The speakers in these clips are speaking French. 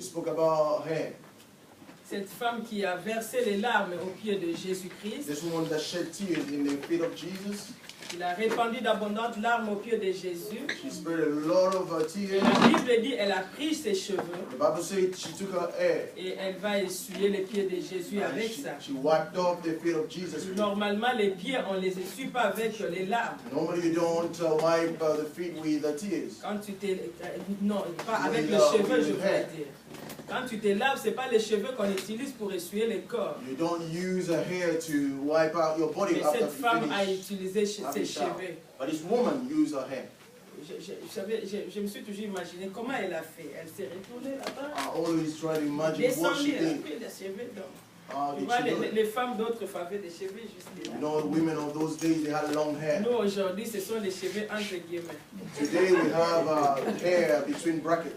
We spoke about her. Cette femme qui a versé les larmes aux pieds de Jésus-Christ. This woman that shed tears in the feet of Jesus. Il a répandu d'abondantes larmes aux pieds de Jésus. She spread a lot of tears. La Bible dit elle a pris ses cheveux. The Bible says she took her hair. Et elle va essuyer les pieds de Jésus avec ça. She wiped off the feet of Jesus. Normalement, les pieds, on les essuie pas avec les larmes. Normally you don't wipe the feet with the tears. Quand tu te... non, pas avec les cheveux, je voulais dire. Quand tu te laves, ce n'est pas les cheveux qu'on utilise pour essuyer les corps. You don't use a hair to wipe out your body. Mais after cette you femme finish a utilisé ses cheveux. But this woman used her hair. Je me suis toujours imaginé comment elle a fait. Elle s'est retournée là-bas. I always try to imagine what she Descendue, elle a did. pris les cheveux donc. You Les femmes d'autres avaient des cheveux juste là. know, the women of those days, they had long hair. Nous, aujourd'hui, ce sont des cheveux entre guillemets. Today we have hair between brackets.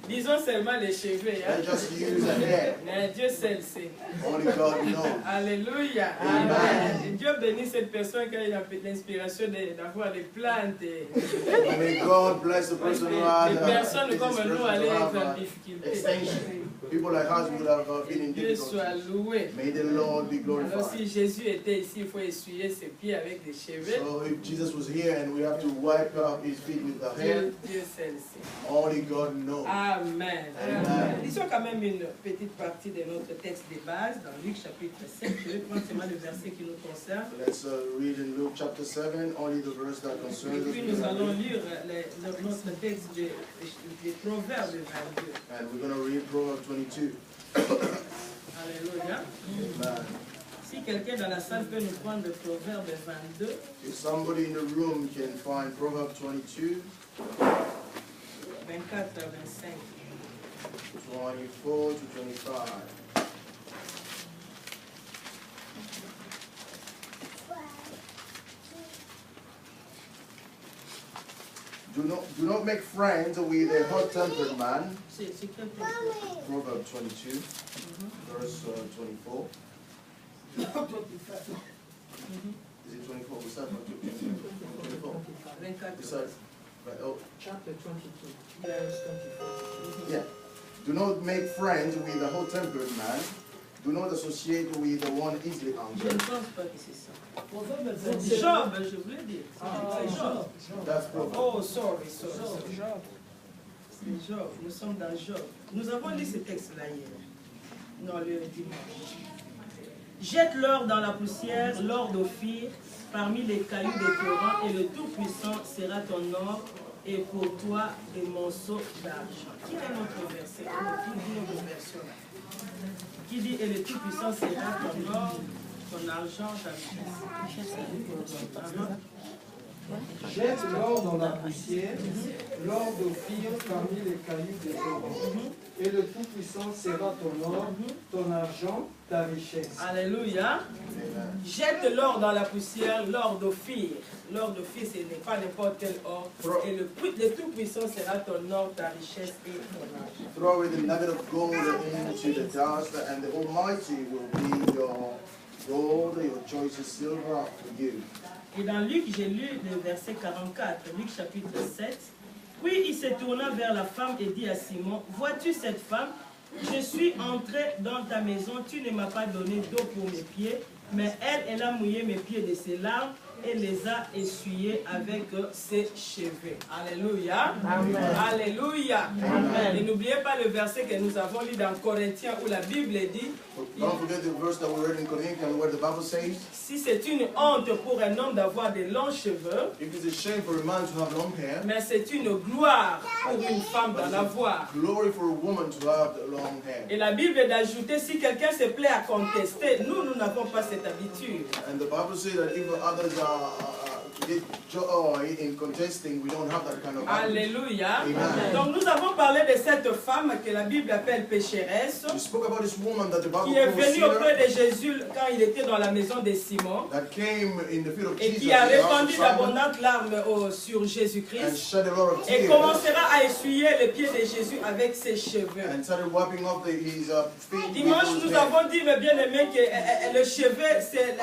Disons seulement les cheveux. Hein? I just use a hair. Mais Dieu seul sait. Only God knows. Alléluia. Amen. Dieu bénit cette personne qui a l'inspiration d'avoir des plantes. May God bless the person who had des personnes comme nous allaient être en difficulté. extension. People like us would have been in Dieu difficulty. soit loué. May the Lord be glorified. Alors si Jésus était ici, il faut essuyer ses pieds avec des cheveux. So if Jesus was here and we have to wipe out his feet with the hair, Dieu seul sait. only God knows. Amen. Amen. Lisons quand même une petite partie de notre texte de base dans Luc chapitre 7. Je vais prendre seulement le verset qui nous concerne. Let's read in Luke chapter 7, only the verse that Et concerns puis us. nous allons lire notre texte des Proverbes 22. And we're going to read Proverbs 22. Alléluia. Amen. Si quelqu'un dans la salle peut nous prendre le Proverbe 22, If somebody in the room can find Proverbs 22, 24 à 25. 24 to 25. Do not make friends with a hot-tempered man. C'est quel texte? Proverbs 22, verse 24. Is it 24? We start from 24. 24. We start, right, oh, Chapter 22, verse 24. yeah. Do not make friends with a hot-tempered man. Do not associate with the one easily Je ne angered. pense pas que c'est ça. Proverbe C'est Job, je voulais dire. C'est Job. That's Proverbs. Oh, sorry. C'est Job. Nous sommes dans Job. Nous avons lu ce texte-là hier. Non, le dimanche. Jette l'or dans la poussière, l'or d'Ophir, parmi les cailloux des torrents, et le Tout-Puissant sera ton or, et pour toi des monceaux d'argent. Qui est notre verset? Qui dit notre version là? Qui dit et le Tout-Puissant sera ton or, ton argent, ta richesse. Jette l'or dans la poussière, l'or d'Ophir parmi les cailloux des torrents. Et le Tout-Puissant sera ton or, ton argent, ta richesse. Alléluia. Jette l'or dans la poussière, l'or d'Ophir. L'or d'Ophir, ce n'est pas n'importe quel or. Et le Tout-Puissant sera ton or, ta richesse et ton argent. Throw away the nugget of gold into the dust, and the Almighty will be your gold, your choicest silver for you. Et dans Luc, j'ai lu le verset 44, Luc chapitre 7. Puis il se tourna vers la femme et dit à Simon, vois-tu cette femme? Je suis entré dans ta maison, tu ne m'as pas donné d'eau pour mes pieds, mais elle a mouillé mes pieds de ses larmes et les a essuyés avec ses cheveux. Alléluia. Amen. Alléluia. Amen. Et n'oubliez pas le verset que nous avons lu dans Corinthiens où la Bible dit, Don't forget the verse that we read in Corinthians where the Bible says, si c'est une honte pour un homme d'avoir de longs cheveux, if it's a shame for a man to have long hair, mais c'est une gloire pour une femme d'en avoir. glory for a woman to have long hair. Et la Bible d'ajouter, si quelqu'un se plaît à contester, nous n'avons pas cette habitude. And the Bible says that if others are get joy in contesting, we don't have that kind of attitude. Alléluia. Amen. Donc nous avons parlé de cette femme que la Bible appelle pécheresse, We spoke about this woman that the Bible qui est calls venue auprès sinner, de Jésus quand il était dans la maison de Simon, that came in the feet of et Jesus qui a in the house of répandu Simon, d'abondantes larmes sur and Jésus-Christ, shed a lot of et tears commencera à essuyer les pieds de Jésus avec ses cheveux. and started wiping off his feet with Dimanche, his nous hair. avons dit, mes bien-aimés, que le cheveu, c'est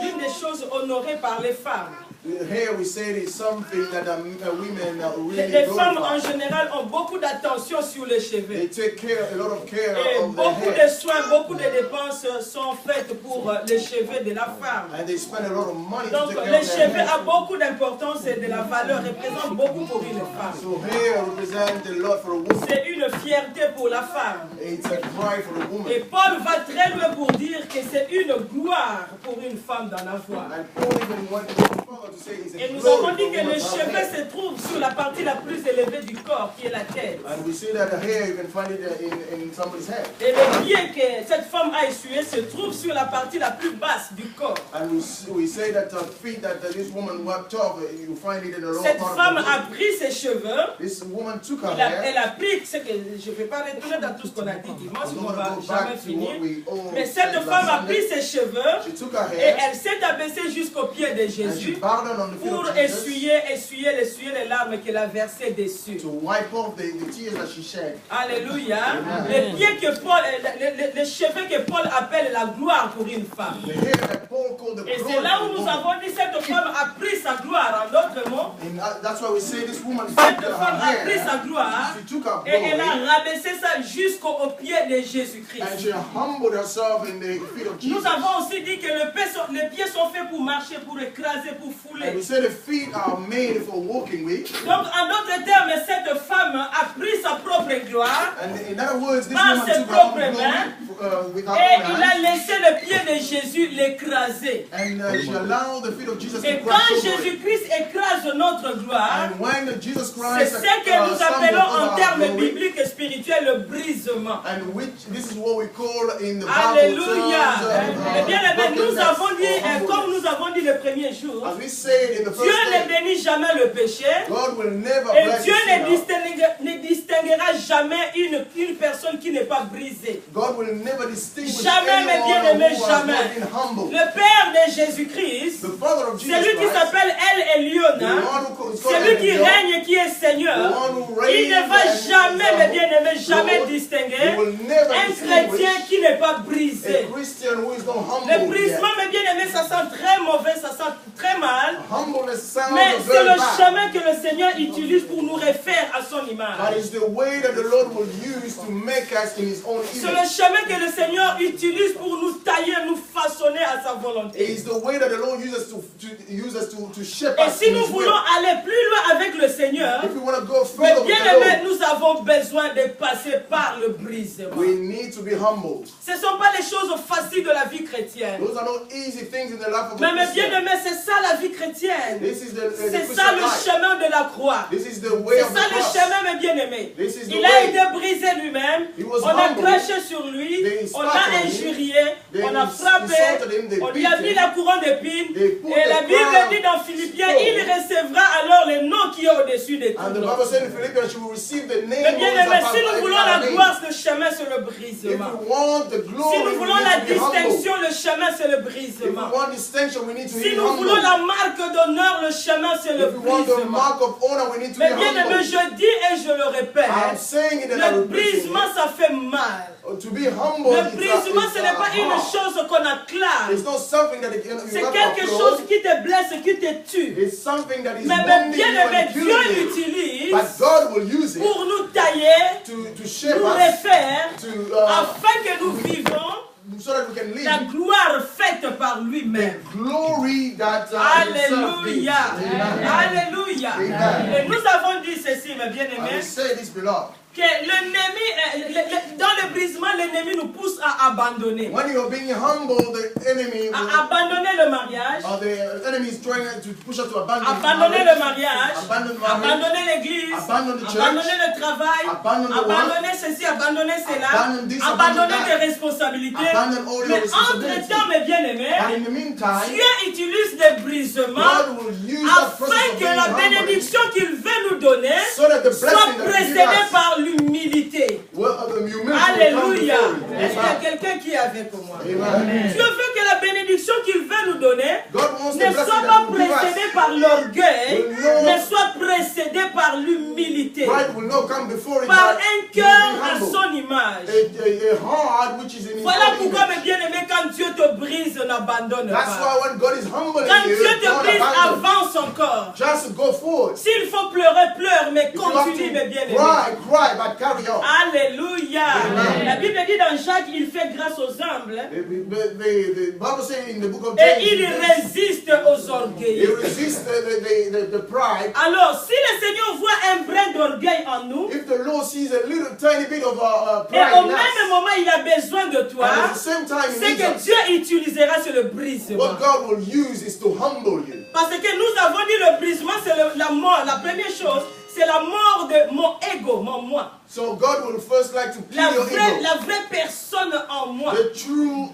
l'une des choses honorées par les femmes. Here we say it is something that women really Les femmes glorify. en général ont beaucoup d'attention sur les They cheveux. take care, a lot of care Et of their beaucoup hair. de soins, beaucoup de dépenses sont faites pour les cheveux de la femme. And they spend a lot of money to Donc take care les of their cheveux hair. ont beaucoup d'importance et de la valeur, représentent beaucoup pour une femme. So hair represents a lot for a woman. C'est une fierté pour la femme. It's a pride for a woman. Et Paul va très loin pour dire que c'est une gloire pour une femme d'en avoir. And Paul even went further to say it's Et a nous glory avons dit for que a le woman to have cheveu hair. se trouve sur la partie la plus élevée du corps, qui est la tête. And we see that the hair, you can find it in somebody's head. Et le pied que cette femme a essuyé se trouve sur la partie la plus basse du corps. And we say that the feet that this woman wiped off, you find it in the lower Cette part femme of the a body. pris ses cheveux, This woman took her elle hair. a pris, ce que je ne vais pas retourner dans tout ce qu'on a dit dimanche, I'm on not ne va going to go jamais back to finir. what we all Mais said cette last femme a Sunday. pris ses cheveux She took her et hair elle s'est abaissée jusqu'au pied de and she Jésus bowed down on the feet pour of Jesus essuyer les larmes qu'elle a versées dessus. to wipe off the tears that she shed. Alléluia. Les pieds que Paul, les cheveux que Paul appelle la gloire pour une femme. The hair that Paul called the Et glory c'est là of où a nous woman. avons dit cette femme a pris sa gloire. En d'autres mots, And that's why we say this woman took cette her femme a pris hair, sa gloire she took her et elle a glory, rabaissé ça jusqu'au pied de and Jésus-Christ. she humbled herself in the feet of Nous Jesus. avons aussi dit que les pieds sont faits pour marcher, pour écraser, pour And fouler. we say the feet are made for walking with. Donc, en d'autres termes, cette femme a pris sa propre gloire And in other words, this Par woman ses took her own propres glory with her et own il a hands, laissé le pied de Jésus l'écraser. and she allowed the feet of Jesus Et to quand crush over it. Jésus-Christ écrase notre gloire, And when Jesus c'est Christ ce que nous stumbled appelons over en our termes glory, bibliques et spirituels le brisement. and which this is what we call in the Bible Alléluia. terms, Eh bien, nous brokenness avons dit, or humbleness. comme nous avons dit le premier jour, As we said in the Dieu first ne day, bénit jamais le péché. God will never Et bless Dieu the sinner. ne distinguera jamais une personne qui n'est pas brisée. God will never distinguish Jamais, mes anyone bien-aimés, who has jamais. not been humble. Le Père de Jésus-Christ, The Father of Jesus celui qui Christ, s'appelle El Elyon, the one who is called celui qui Elion, règne et qui est the Seigneur, one who il reigns ne va and jamais, is mes bien-aimés, jamais Lord, distinguer he will never un distinguish chrétien qui n'est pas a brisé. Christian who is not Le humble yet. brisement, mes bien-aimés, ça sent très mauvais, ça sent très mal. Humbleness sounds Mais c'est very le bad. chemin que le Seigneur utilise pour nous refaire à son But image. it's the way that the Lord will use to make us in His own C'est le image. chemin que le Seigneur utilise pour nous tailler, nous façonner à sa volonté. It's the way that the Lord uses to shape Et us si in nous His voulons will. aller plus loin avec le Seigneur, If we want to go mais further with bien the aimé, Lord, nous avons besoin de passer par le brisement. we need to be humble. Ce ne sont pas les choses faciles de la vie chrétienne. Those are not easy things in the life of Mais a mes bien Christian. aimés, c'est ça la vie chrétienne. This is the C'est Christian ça le life. chemin de la croix. This is the way C'est of the ça le cross. chemin, mes bien-aimés. This is the Il a way. été brisé lui-même. He was On a humble. craché sur lui. They On spat l'a on him. injurié. They On a frappé. insulted him. They On lui beat a mis him. la couronne d'épines. They put Et la the Bible crown dit dans Philippiens, of il recevra alors le nom qui est au-dessus de tout And the nom. Bible said in Philippians, you will receive the name Mais of bien his aimé, si above nous every voulons la other name. gloire, le chemin, c'est le If brisement. we want the glory, Si nous we voulons need la to be humble. distinction, le chemin, c'est le If we brisement. want distinction, we need to Si be nous voulons humble. la marque d'honneur, le chemin, c'est le If we want the brisement. mark of honor, we need to be Mais bien aimé, humble. je dis et je le I'm répète, saying it and le I'm repeating brisement, it. ça fait mal. To be humble, Le brisement, ce n'est pas une hard. chose qu'on acclame. It's not something that you C'est have quelque to chose applaud. qui te blesse, qui te tue. It's something that is Mais wounding bien you aimé, and Dieu killing you. l'utilise But God will use it pour nous tailler, to shape nous us, refaire, to, afin que nous vivons so that we can live la gloire faite par lui-même. glory that himself gives. Alléluia. Amen. Alléluia. Amen. Et nous avons dit ceci, mes I will bien-aimés, say this, beloved. que l'ennemi, dans le brisement, l'ennemi nous pousse à abandonner. When you are being humble, the enemy will, À abandonner le mariage, the enemy is trying to push us to abandon abandonner le mariage, abandon marriage, abandonner l'église, abandon the church, abandonner le travail, abandon the work, abandonner ceci, abandonner cela, abandon this, abandonner abandon tes that, responsabilités. abandon all your Mais responsibilities. entre-temps, mes bien-aimés, And in the meantime, Dieu utilise des brisements God will use that process afin of que being la humble bénédiction qu'il veut nous donner so that the soit blessing that He précédée gives us, par l'humilité. well, the humility will come Alléluia. before you. Est-ce qu'il y a Amen. quelqu'un qui est avec moi? Amen. Dieu veut que la bénédiction bénédictions qu'il veut nous donner God wants the ne blessing soient that pas will give us. précédées par l'orgueil, Will mais not- soient précédées par l'humilité, Pride will not come before it, par but un it will cœur be à humble. son image. A heart which is in his Voilà own pourquoi, mes image. bien-aimés, quand Dieu te brise, n'abandonne That's pas. why when God is humbling Quand you, Dieu te don't brise, abandon. avance encore. Just go forward. S'il faut pleurer, pleure, mais If you have continue, mes to bien-aimés. cry, but carry on. Alléluia. Amen. La Bible dit dans Jacques, il fait grâce aux humbles The Bible says in the book of et James, il résiste aux he orgueilleux. resists the pride. Alors, si le Seigneur voit un brin d'orgueil en nous, If the Lord sees a little tiny bit of et pride au in us, même moment il a besoin de toi, and at the same time he c'est needs que us, Dieu utilisera sur le brisement. what God will use is to humble you. Parce que nous avons dit le brisement, c'est la mort. La première chose, c'est la mort de mon ego, mon moi. So God will first like to kill La your ego, vraie personne en moi. the true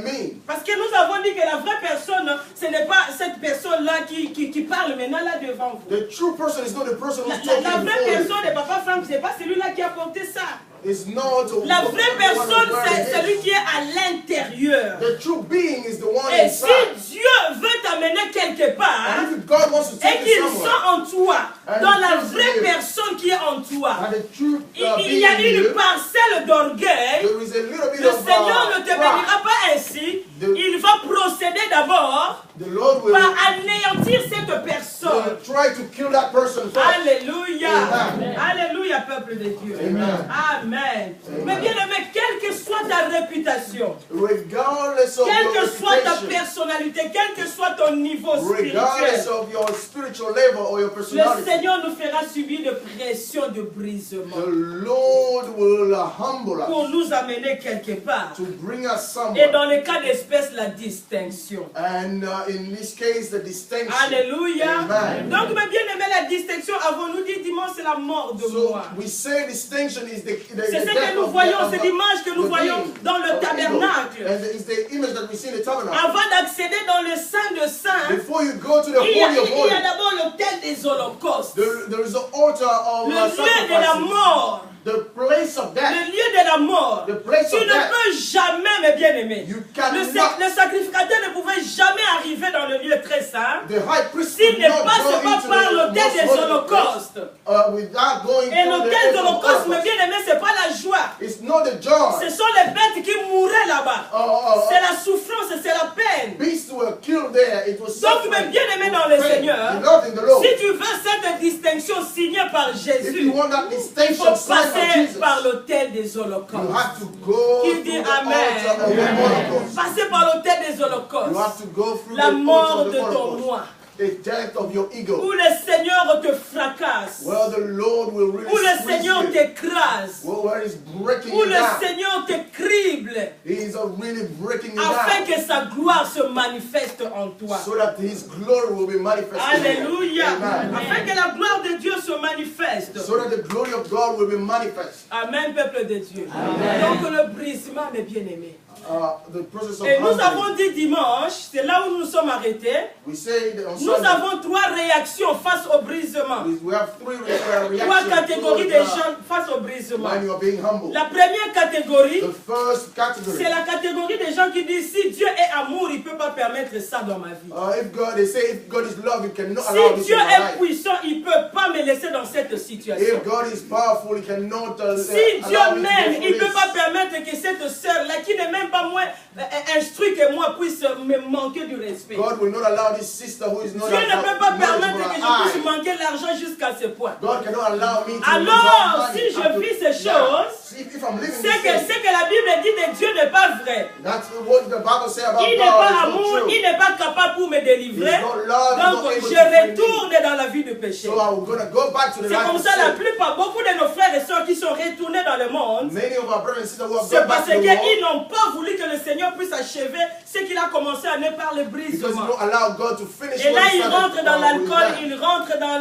me. Parce que nous avons dit que la vraie personne, ce n'est pas cette personne-là qui parle maintenant là devant vous. The true person is not the person who's La talking vraie before you. personne de Papa Franck, ce n'est pas celui-là qui a porté ça. It's not La the vraie one personne, who's c'est wearing it. celui qui est à l'intérieur. The true being is the one Et si inside. Dieu veut t'amener quelque part, And if God wants to et take qu'il you sent somewhere, en toi, And dans la he vraie feels you. personne qui est en toi, and the true il being y a in une you, parcelle d'orgueil, there is a little bit le of Seigneur ne te pride. bénira pas ainsi. Il va procéder d'abord The Lord will par anéantir cette personne. try to kill that person first. Alléluia. Amen. Alléluia, peuple de Dieu. Amen. Amen. Mais bien aimé, quelle que soit ta réputation, Regardless of quelle your que soit ta reputation, personnalité, quel que soit ton niveau regardless spirituel, of your spiritual level or your le personality, Seigneur nous fera subir de pression, de brisement the Lord will humble pour us nous amener quelque part. to bring us Et somewhere. dans le cas d'espèce, la distinction. And in this case, the distinction. Alléluia. Amen. Donc, mes bien-aimés, la distinction, avons-nous dit dimanche, c'est la mort de So moi. we say distinction is the C'est ce death que nous of voyons, the- c'est l'image que nous the voyons being, dans le of the ego. tabernacle. And it's the image that we see in the tabernacle. Avant d'accéder dans le Saint de Saints, Before you go to the il y Holy of a Holies, d'abord l'autel des holocaustes. there is an altar of Le lieu de la sacrifices. mort. The place of death. Le lieu de la mort. The place Tu of ne death. peux jamais, mes bien-aimés. You Le sacrificateur ne pouvait jamais arriver dans le lieu très saint The high priest s'il could ne not passe go pas into par the l'autel most des holy holocaustes. place, without going Et through the l'autel edge des of holocaustes, mes Holocaust. bien-aimés, ce n'est pas la joie. It's not the joy. Ce sont les bêtes qui mouraient là-bas. C'est la souffrance, c'est la peine. Beasts were killed there. It was Donc, mes suffering. bien-aimés dans le Pain. Seigneur, Beloved in the Lord. si tu veux cette distinction signée par If Jésus, you want that il distinction faut signed by passer Jesus, par l'autel des you holocaustes. have to go Qui through dit the altar of Amen. the Holocaust. Passer par l'autel des You holocaustes. have to go through La the mort altar of de the ton Holocaust. moi. The death of your Où ego. le Seigneur te fracasse. Where the Lord will really Où le squeeze Seigneur you. t'écrase. Where he's breaking Où you le down. Seigneur te crible. He's really breaking you Afin down. que sa gloire se manifeste en toi. So that his glory will be manifested. Alléluia. Amen. Afin que la gloire de Dieu se manifeste. So that the glory of God will be manifest. Amen, peuple de Dieu. Donc le brisement, mes bien-aimés. The process of Et nous humbling. avons dit dimanche, c'est là où nous nous sommes arrêtés. We say that on Nous Sunday, avons trois réactions face au brisement. we have three Trois reactions catégories de towards, gens face au brisement. when you are being humble. La première catégorie, The first category. c'est la catégorie des gens qui disent si Dieu est amour, il ne peut pas permettre ça dans ma vie. If God is love, He cannot allow Si this Dieu in my est life. puissant, il ne peut pas me laisser dans cette situation. If God is powerful, He cannot Si allow Dieu me to m'aime, go il ne through peut pas this. permettre que cette sœur-là, qui n'est même pas moins instruite que moi, puisse me manquer du respect. God will not allow this sister who is not Dieu ne peut pas permettre knowledgeable que as je puisse I. manquer l'argent jusqu'à ce point. God cannot allow me to Alors, lose si money je up to- vis ces Yeah. choses, If I'm living c'est this que, way, c'est que la Bible dit de Dieu n'est pas vrai. that's what the Bible says about Il n'est God. pas It's not amour, true. il n'est pas capable pour me délivrer. He's not love, he's Donc not able je to free me. retourne dans la vie du péché. So I'm gonna go back to the C'est life comme of ça la sin. plupart, beaucoup de nos frères et sœurs qui sont retournés dans le monde, Many of our brothers and sisters who have c'est gone parce back to the world qu'ils n'ont pas voulu que le Seigneur puisse achever ce qu'il a commencé à ne par le because brisement. you don't allow God to finish Et what là, He ils started, rentrent dans with l'alcool, them. ils rentrent dans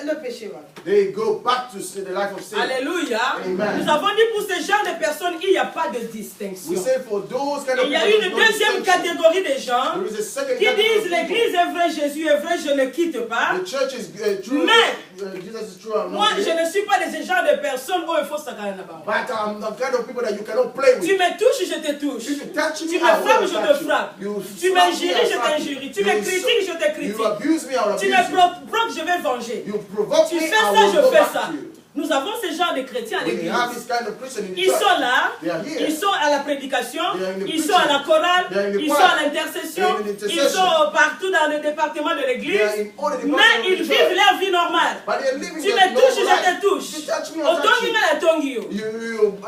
le péché. Voilà. They go back to the life of sin. Alléluia. Amen. Nous avons dit pour ce genre de personnes personnes, il n'y a pas de We distinction. say for those kind Et of il y a people, une there's no deuxième distinction. catégorie de gens There is a second qui category disent of people. l'église est vraie, Jésus est vrai, je ne quitte pas. The church is true. Mais- Jesus is true. I'm Moi, not je here. ne suis pas de ce genre de personnes où il faut s'accaler là-bas. But I'm the kind of people that you cannot play with. Tu me touches, je te touche. If you touch Tu me, me I will frappes, je touch te you. frappe. You Tu slap me, m'injuries, I je slap t'injurie. you. Tu me critiques, je te You critique. abuse me, I will Tu abuse me you. provoques, je vais venger. You provoke Tu me, fais I ça, will je go fais back ça. to you. Nous avons ce genre de chrétiens à We l'église. have this kind of Christian in the Ils church. sont là, They are here. ils sont à la prédication, They are in the ils sont à la chorale, They are in the ils choir. sont à l'intercession, They are in the ils intercession. sont partout dans le département de They are l'église, in all the mais departments of ils the vivent church. leur vie normale. But they are living Tu their me touches, normal je te life. touche. You touch me, I Autant touch qu'il you. me la tongue. You